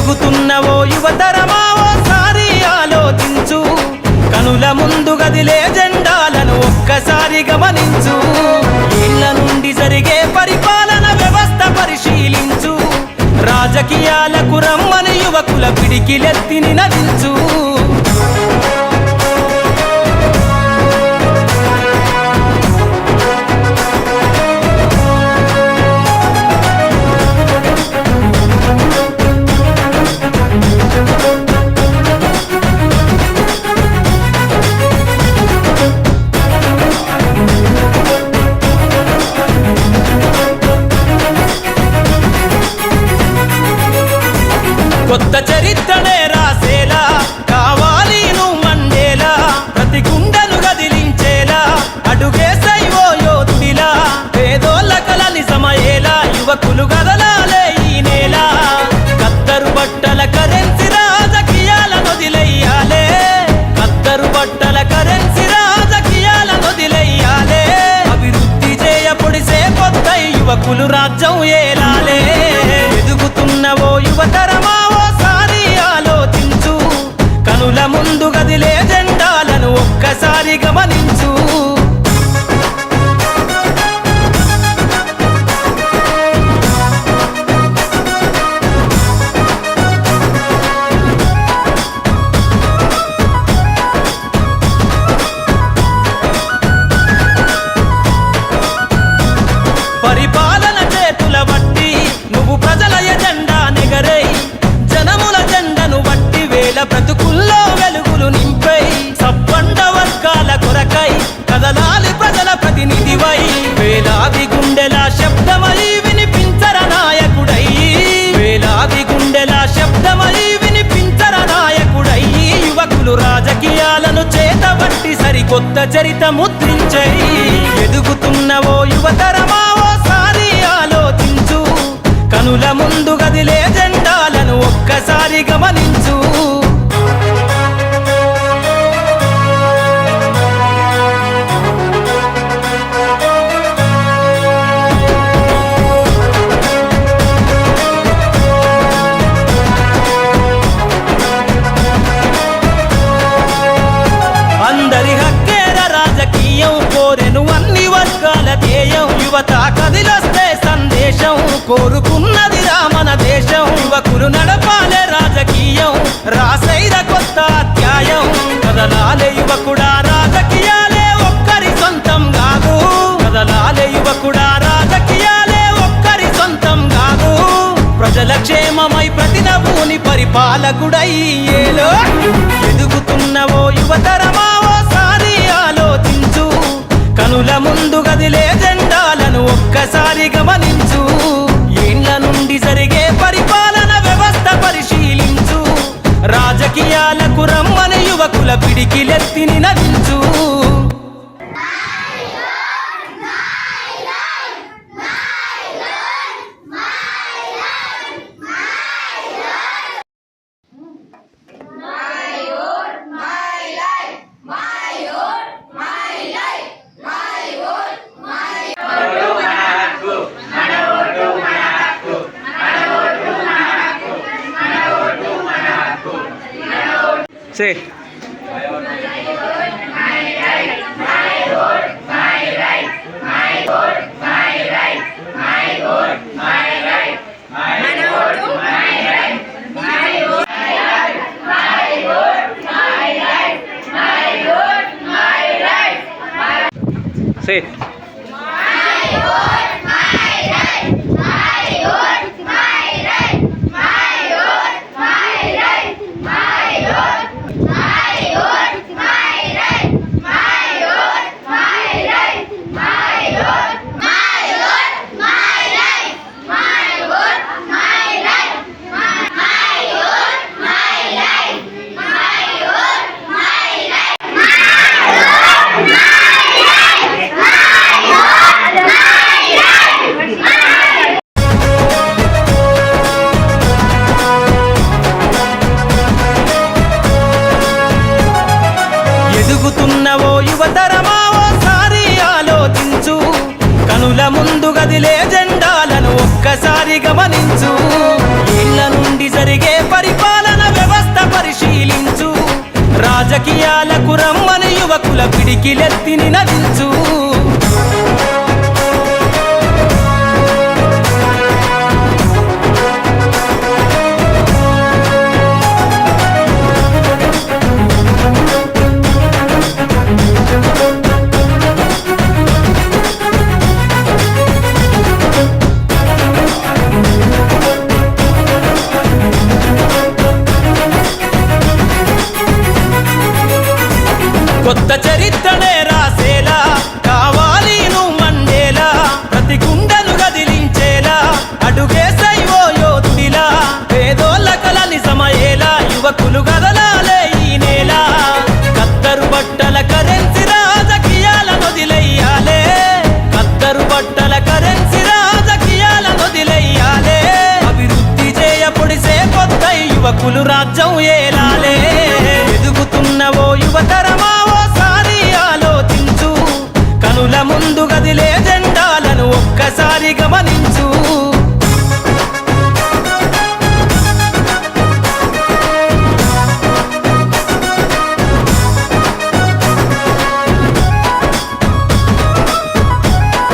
ఎదుగుతున్నవో యువతరమా ఓసారి ఆలోచించు, కనుల ముందు గదిలే జెండాలను ఒక్కసారి గమనించు. ఇళ్ల నుండి జరిగే పరిపాలన వ్యవస్థ పరిశీలించు, రాజకీయాలకు రమ్మని యువకుల పిడికిలెత్తి నినదించు. కొత్త చరిత్రనే రాసేలా కావాలి నువ్వు మండేలా, ప్రతి గుండెను గదిలించేలా అడుగేసై ఓ యోధుడిలా. పేదోళ్ళ కలని సమయేలా యువకులు గదలాలే ఈ నేల. కత్తరు బట్టల కరెన్సీ రాజకీయాలను వదిలెయ్యాలే, కత్తరు బట్టల కరెన్సీ రాజకీయాలను వదిలెయ్యాలే. అభివృద్ధి చేయపొడిసే కొత్త యువకులు రాజ్యం ఏలాలే. ఎదుగుతున్నవో యువతరమా కనుల ముందు గదిలే జెండాలను ఒక్కసారి గమనించు. పరిపాలన చేతుల బట్టి నువ్వు ప్రజల ఎజెండా నెగరై, జనముల జెండను బట్టి వేల బ్రతుకుల్లో వెలుగులు నింపై, సబ్బండ వర్గాల కొరకై కదలాలి ప్రజల ప్రతినిధివై. వేలాది గుండెల శబ్దమై వినిపించర నాయకుడై, వేలాది గుండెల శబ్దమై వినిపించర నాయకుడై. యువకులు రాజకీయాలను చేతబట్టి సరికొత్త చరిత ముద్రించై. ఎదుగుతున్నవో యువతరమా ఓసారి ఆలోచించు, కనుల ముందు గదిలే జెండాలను ఒక్కసారి గమనించు. అందరి హక్కేర రాజకీయం కోరెను అన్ని వర్గాల ధ్యేయం. యువత కదిలొస్తే సందేశం కోరుకున్నది రామన దేశం. యువకులు నడపాలే రాజకీయం రాసైర కొత్త అధ్యాయం. కదలాలే యువకుడా రాజకీయాలే ఒక్కరి సొంతం కాదు, కదలాలే యువకుడా రాజకీయాలే ఒక్కరి సొంతం కాదు. ప్రజల క్షేమమై ప్రతి నవ్వుని పరిపాలకుడై ఏలో. ఎదుగుతున్నవో యువతరమా ఓసారి ఆలోచించు, కనుల ముందు గదిలే జెండాలను ఒక్కసారి గమనించు. ఇళ్ల నుండి జరిగే పరిపాలన వ్యవస్థ పరిశీలించు, రాజకీయాలకు రమ్మని యువకుల పిడికిలెత్తి నినదించు. Say. Say. యువతరమా ఓసారి ఆలోచించు, కనుల ముందు గదిలే జెండాలను ఒక్కసారి గమనించు. ఇళ్ళ నుండి జరిగే పరిపాలన వ్యవస్థ పరిశీలించు. రాజకీయాలకు రమ్మని యువకుల పిడికిలెత్తి నినదించు. కొత్త చరిత్రనే రాసేలా కావాలి నువ్వు మండేలా. ప్రతి గుండెను గదిలించేలా అడుగేసై ఓ యోధుడిలా. పేదోళ్ళ కల నిజమయ్యేలా యువకులు గదలాలే ఈ నేల. కత్తరు బట్టల కరెన్సీ రాజకీయాలను వదిలెయ్యాలే. కత్తరు బట్టల కరెన్సీ రాజకీయాలను వదిలెయ్యాలే. అభివృద్ధి చేయపొడిసే కొత్త యువకులు రాజ్యం ఏలాలే. ఎదుగుతున్న ఓ యువతరమా కనుల ముందు గదిలే జెండాలను ఒక్కసారి గమనించు.